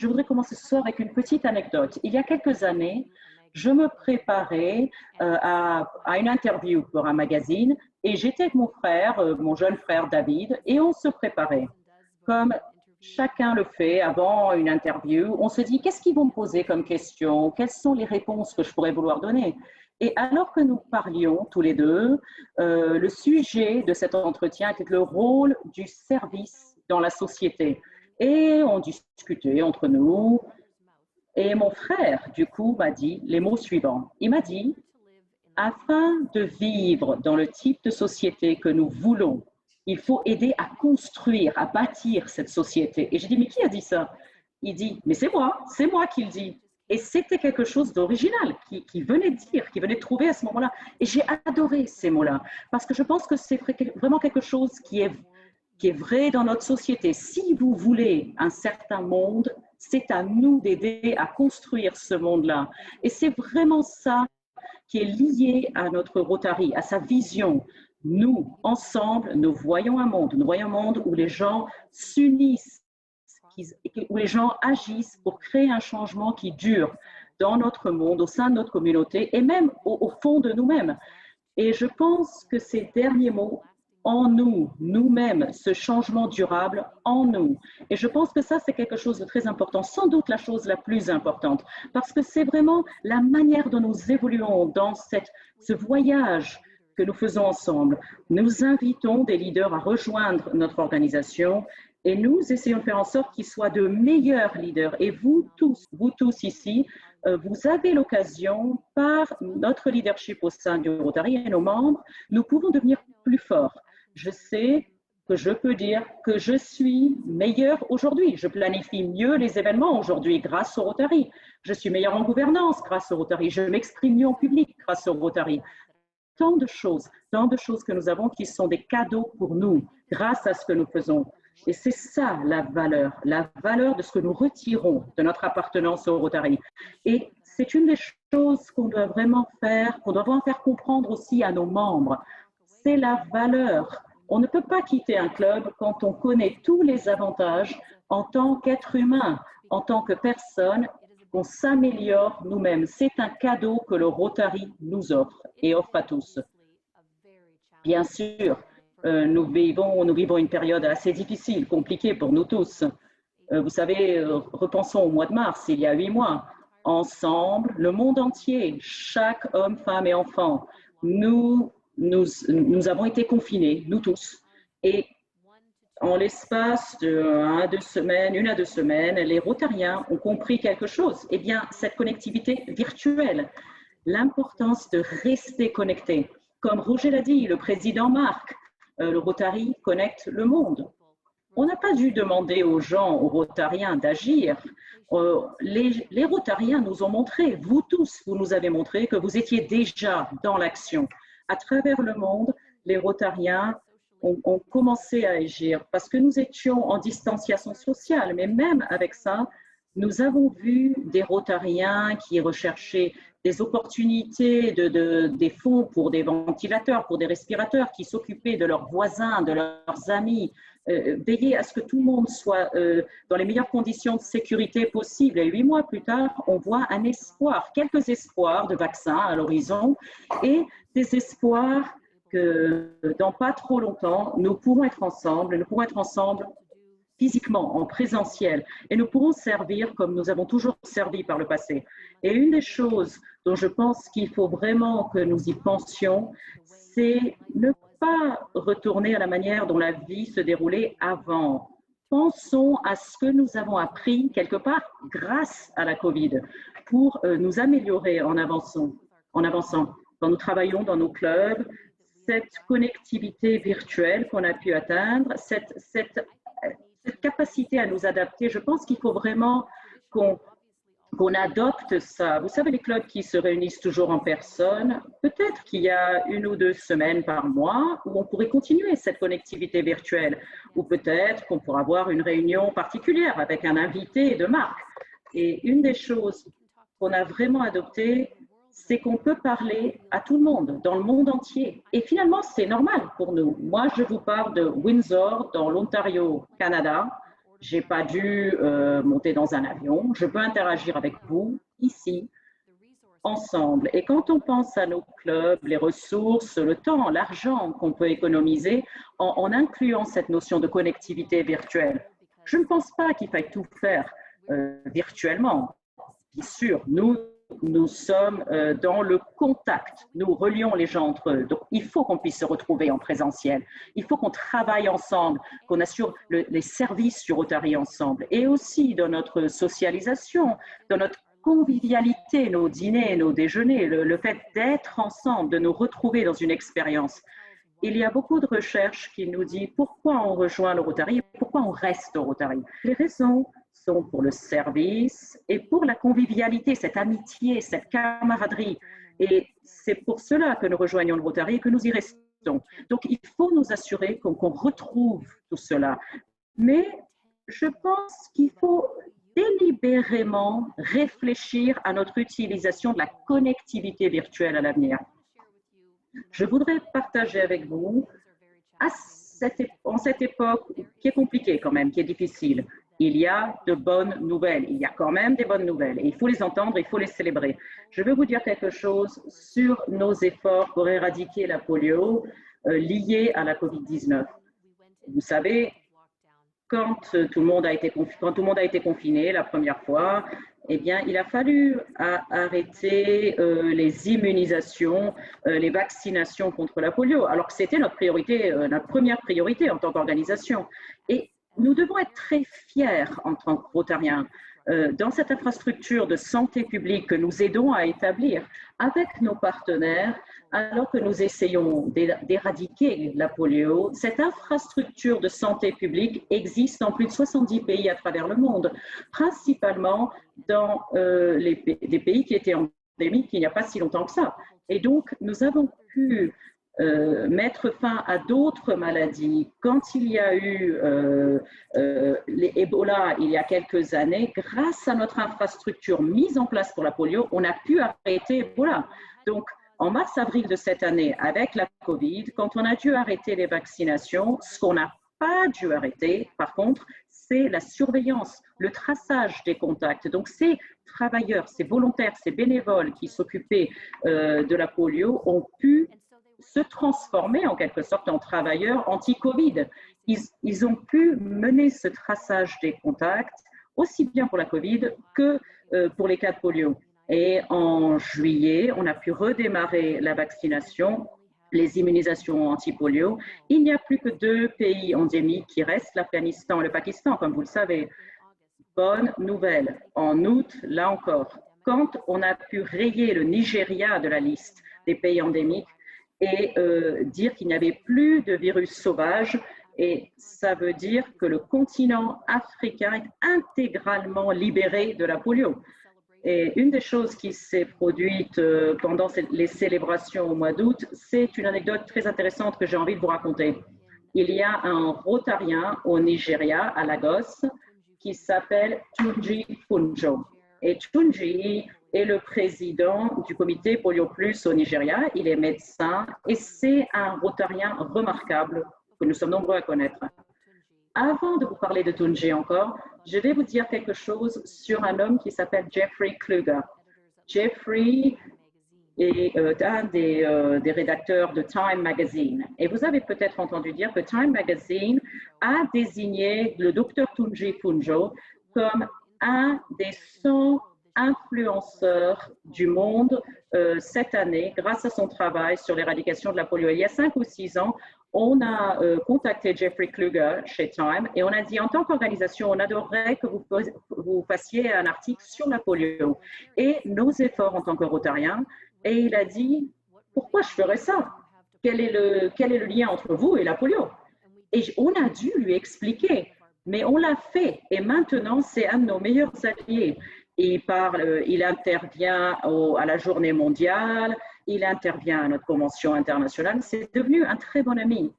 voudrais commencer ce soir avec une petite anecdote. Il y a quelques années, je me préparais à une interview pour un magazine et j'étais avec mon frère, mon jeune frère David, et on se préparait. Comme chacun le fait avant une interview, on se dit qu'est-ce qu'ils vont me poser comme question, quelles sont les réponses que je pourrais vouloir donner. Et alors que nous parlions tous les deux, le sujet de cet entretien était le rôle du service dans la société. Et on discutait entre nous. Et mon frère, du coup, m'a dit les mots suivants. Il m'a dit, afin de vivre dans le type de société que nous voulons, il faut aider à construire, à bâtir cette société. Et j'ai dit, mais qui a dit ça? Il dit, mais c'est moi qui le dis. Et c'était quelque chose d'original qui venait de dire, qui venait de trouver à ce moment-là. Et j'ai adoré ces mots-là, parce que je pense que c'est vraiment quelque chose qui est vrai dans notre société. Si vous voulez un certain monde, c'est à nous d'aider à construire ce monde-là. Et c'est vraiment ça qui est lié à notre Rotary, à sa vision. Nous, ensemble, nous voyons un monde où les gens s'unissent, où les gens agissent pour créer un changement qui dure dans notre monde, au sein de notre communauté et même au fond de nous-mêmes. Et je pense que ces derniers mots, en nous, nous-mêmes, ce changement durable en nous. Et je pense que ça, c'est quelque chose de très important, sans doute la chose la plus importante, parce que c'est vraiment la manière dont nous évoluons dans ce voyage que nous faisons ensemble. Nous invitons des leaders à rejoindre notre organisation et nous essayons de faire en sorte qu'ils soient de meilleurs leaders. Et vous tous ici, vous avez l'occasion, par notre leadership au sein du Rotary et nos membres, nous pouvons devenir plus forts. Je sais que je peux dire que je suis meilleur aujourd'hui. Je planifie mieux les événements aujourd'hui grâce au Rotary. Je suis meilleur en gouvernance grâce au Rotary. Je m'exprime mieux en public grâce au Rotary. Tant de choses que nous avons qui sont des cadeaux pour nous grâce à ce que nous faisons. Et c'est ça la valeur de ce que nous retirons de notre appartenance au Rotary. Et c'est une des choses qu'on doit vraiment faire, qu'on doit vraiment faire comprendre aussi à nos membres. C'est la valeur. On ne peut pas quitter un club quand on connaît tous les avantages en tant qu'être humain, en tant que personne, qu'on s'améliore nous-mêmes. C'est un cadeau que le Rotary nous offre et offre à tous. Bien sûr, nous vivons une période assez difficile, compliquée pour nous tous. Vous savez, repensons au mois de mars, il y a 8 mois. Ensemble, le monde entier, chaque homme, femme et enfant, nous avons été confinés, nous tous. Et en l'espace une à deux semaines, les Rotariens ont compris quelque chose. Eh bien, cette connectivité virtuelle, l'importance de rester connecté. Comme Roger l'a dit, le président Marc, le Rotary connecte le monde. On n'a pas dû demander aux gens, aux Rotariens d'agir. Les Rotariens nous ont montré, vous tous, vous nous avez montré que vous étiez déjà dans l'action. À travers le monde, les Rotariens ont commencé à agir parce que nous étions en distanciation sociale, mais même avec ça, nous avons vu des Rotariens qui recherchaient des opportunités, des fonds pour des ventilateurs, pour des respirateurs, qui s'occupaient de leurs voisins, de leurs amis, veiller à ce que tout le monde soit dans les meilleures conditions de sécurité possibles. Et 8 mois plus tard, on voit un espoir, quelques espoirs de vaccins à l'horizon et des espoirs que dans pas trop longtemps, nous pourrons être ensemble physiquement, en présentiel, et nous pourrons servir comme nous avons toujours servi par le passé. Et une des choses dont je pense qu'il faut vraiment que nous y pensions, c'est ne pas retourner à la manière dont la vie se déroulait avant. Pensons à ce que nous avons appris quelque part grâce à la COVID pour nous améliorer en avançant. Quand nous travaillons dans nos clubs, cette connectivité virtuelle qu'on a pu atteindre, cette capacité à nous adapter, je pense qu'il faut vraiment qu'on adopte ça. Vous savez, les clubs qui se réunissent toujours en personne, peut-être qu'il y a 1 ou 2 semaines par mois où on pourrait continuer cette connectivité virtuelle, ou peut-être qu'on pourra avoir une réunion particulière avec un invité de marque. Et une des choses qu'on a vraiment adoptées, c'est qu'on peut parler à tout le monde, dans le monde entier. Et finalement, c'est normal pour nous. Moi, je vous parle de Windsor, dans l'Ontario, Canada. J'ai pas dû monter dans un avion. Je peux interagir avec vous ici, ensemble. Et quand on pense à nos clubs, les ressources, le temps, l'argent qu'on peut économiser en incluant cette notion de connectivité virtuelle, je ne pense pas qu'il faille tout faire virtuellement. Bien sûr, nous sommes dans le contact, nous relions les gens entre eux. Donc, il faut qu'on puisse se retrouver en présentiel. Il faut qu'on travaille ensemble, qu'on assure les services du Rotary ensemble. Et aussi dans notre socialisation, dans notre convivialité, nos dîners, nos déjeuners, le fait d'être ensemble, de nous retrouver dans une expérience. Il y a beaucoup de recherches qui nous disent pourquoi on rejoint le Rotary et pourquoi on reste au Rotary. Les raisons sont pour le service et pour la convivialité, cette amitié, cette camaraderie. Et c'est pour cela que nous rejoignons le Rotary et que nous y restons. Donc, il faut nous assurer qu'on retrouve tout cela. Mais je pense qu'il faut délibérément réfléchir à notre utilisation de la connectivité virtuelle à l'avenir. Je voudrais partager avec vous, en cette époque qui est compliquée quand même, qui est difficile, il y a de bonnes nouvelles. Il y a quand même des bonnes nouvelles. Et il faut les entendre, il faut les célébrer. Je veux vous dire quelque chose sur nos efforts pour éradiquer la polio liée à la COVID-19. Vous savez, quand tout le monde a été confiné la première fois, eh bien, il a fallu arrêter les immunisations, les vaccinations contre la polio, alors que c'était notre priorité, notre première priorité en tant qu'organisation. Et nous devons être très fiers en tant que Rotariens dans cette infrastructure de santé publique que nous aidons à établir avec nos partenaires, alors que nous essayons d'éradiquer la polio. Cette infrastructure de santé publique existe dans plus de 70 pays à travers le monde, principalement dans les pays qui étaient endémiques il n'y a pas si longtemps que ça. Et donc, nous avons pu mettre fin à d'autres maladies. Quand il y a eu les Ebola il y a quelques années, grâce à notre infrastructure mise en place pour la polio, on a pu arrêter Ebola. Donc, en mars-avril de cette année, avec la Covid, quand on a dû arrêter les vaccinations, ce qu'on n'a pas dû arrêter, par contre, c'est la surveillance, le traçage des contacts. Donc, ces travailleurs, ces volontaires, ces bénévoles qui s'occupaient de la polio ont pu se transformer en quelque sorte en travailleurs anti-Covid. Ils ont pu mener ce traçage des contacts aussi bien pour la Covid que pour les cas de polio. Et en juillet, on a pu redémarrer la vaccination, les immunisations anti-polio. Il n'y a plus que 2 pays endémiques qui restent, l'Afghanistan et le Pakistan, comme vous le savez. Bonne nouvelle, en août, là encore, quand on a pu rayer le Nigeria de la liste des pays endémiques et dire qu'il n'y avait plus de virus sauvage, et ça veut dire que le continent africain est intégralement libéré de la polio. Et une des choses qui s'est produite pendant les célébrations au mois d'août, c'est une anecdote très intéressante que j'ai envie de vous raconter. Il y a un Rotarien au Nigeria, à Lagos, qui s'appelle Tunji Funjo. Et Tunji est le président du comité Polio Plus au Nigeria. Il est médecin et c'est un Rotarien remarquable que nous sommes nombreux à connaître. Avant de vous parler de Tunji encore, je vais vous dire quelque chose sur un homme qui s'appelle Jeffrey Kluger. Jeffrey est un des rédacteurs de Time Magazine. Et vous avez peut-être entendu dire que Time Magazine a désigné le docteur Tunji Funjo comme un des 100 influenceurs du monde cette année grâce à son travail sur l'éradication de la polio. Il y a 5 ou 6 ans, on a contacté Jeffrey Kluger chez Time et on a dit en tant qu'organisation, on adorerait que vous fassiez un article sur la polio et nos efforts en tant que Rotariens. Et il a dit, pourquoi je ferais ça? Quel est le lien entre vous et la polio? Et on a dû lui expliquer, mais on l'a fait et maintenant c'est un de nos meilleurs alliés. Il intervient à la journée mondiale, il intervient à notre convention internationale, c'est devenu un très bon ami.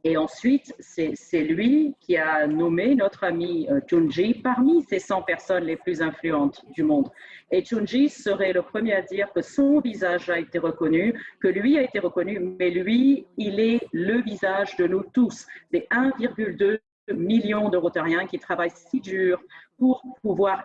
Et ensuite, c'est lui qui a nommé notre ami Tunji parmi ces 100 personnes les plus influentes du monde. Et Tunji serait le premier à dire que son visage a été reconnu, que lui a été reconnu, mais lui, il est le visage de nous tous, des 1,2 millions de Rotariens qui travaillent si dur pour pouvoir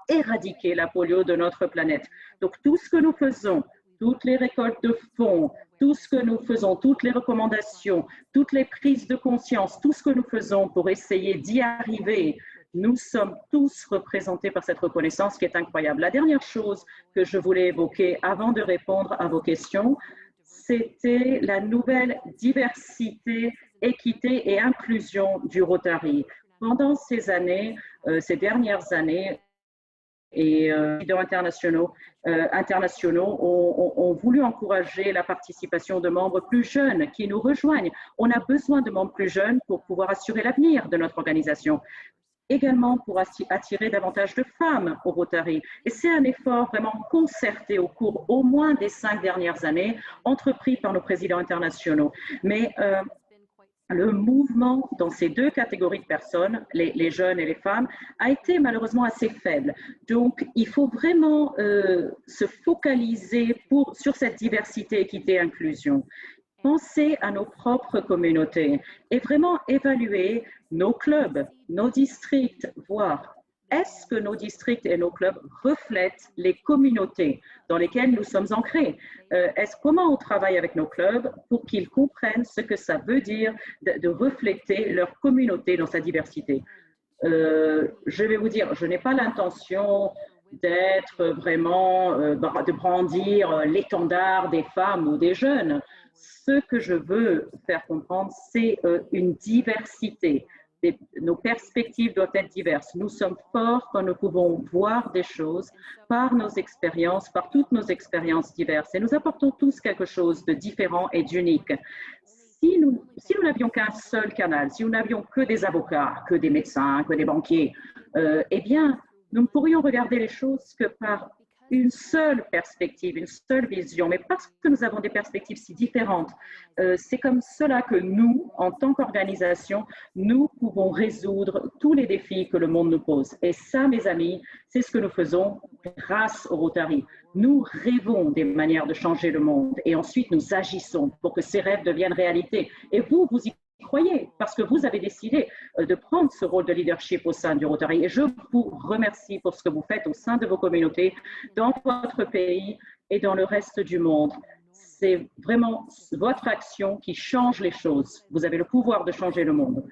éradiquer la polio de notre planète. Donc tout ce que nous faisons, toutes les récoltes de fonds, tout ce que nous faisons, toutes les recommandations, toutes les prises de conscience, tout ce que nous faisons pour essayer d'y arriver, nous sommes tous représentés par cette reconnaissance qui est incroyable. La dernière chose que je voulais évoquer avant de répondre à vos questions, c'était la nouvelle diversité, équité et inclusion du Rotary. Pendant ces années, ces dernières années, et les leaders internationaux ont voulu encourager la participation de membres plus jeunes qui nous rejoignent. On a besoin de membres plus jeunes pour pouvoir assurer l'avenir de notre organisation. Également pour attirer davantage de femmes au Rotary. Et c'est un effort vraiment concerté au cours au moins des 5 dernières années, entrepris par nos présidents internationaux. Mais le mouvement dans ces deux catégories de personnes, les jeunes et les femmes, a été malheureusement assez faible. Donc, il faut vraiment se focaliser sur cette diversité, équité, inclusion. Penser à nos propres communautés et vraiment évaluer nos clubs, nos districts, voir est-ce que nos districts et nos clubs reflètent les communautés dans lesquelles nous sommes ancrés? Comment on travaille avec nos clubs pour qu'ils comprennent ce que ça veut dire de refléter leur communauté dans sa diversité? Je vais vous dire, je n'ai pas l'intention d'être vraiment, de brandir l'étendard des femmes ou des jeunes. Ce que je veux faire comprendre, c'est une diversité. Nos perspectives doivent être diverses. Nous sommes forts quand nous pouvons voir des choses par nos expériences, par toutes nos expériences diverses. Et nous apportons tous quelque chose de différent et d'unique. Si nous n'avions qu'un seul canal, si nous n'avions que des avocats, que des médecins, que des banquiers, eh bien, nous ne pourrions regarder les choses que par une seule perspective, une seule vision, mais parce que nous avons des perspectives si différentes, c'est comme cela que nous, en tant qu'organisation, nous pouvons résoudre tous les défis que le monde nous pose. Et ça, mes amis, c'est ce que nous faisons grâce au Rotary. Nous rêvons des manières de changer le monde et ensuite nous agissons pour que ces rêves deviennent réalité. Et vous y croyez, parce que vous avez décidé de prendre ce rôle de leadership au sein du Rotary. Et je vous remercie pour ce que vous faites au sein de vos communautés, dans votre pays et dans le reste du monde. C'est vraiment votre action qui change les choses. Vous avez le pouvoir de changer le monde.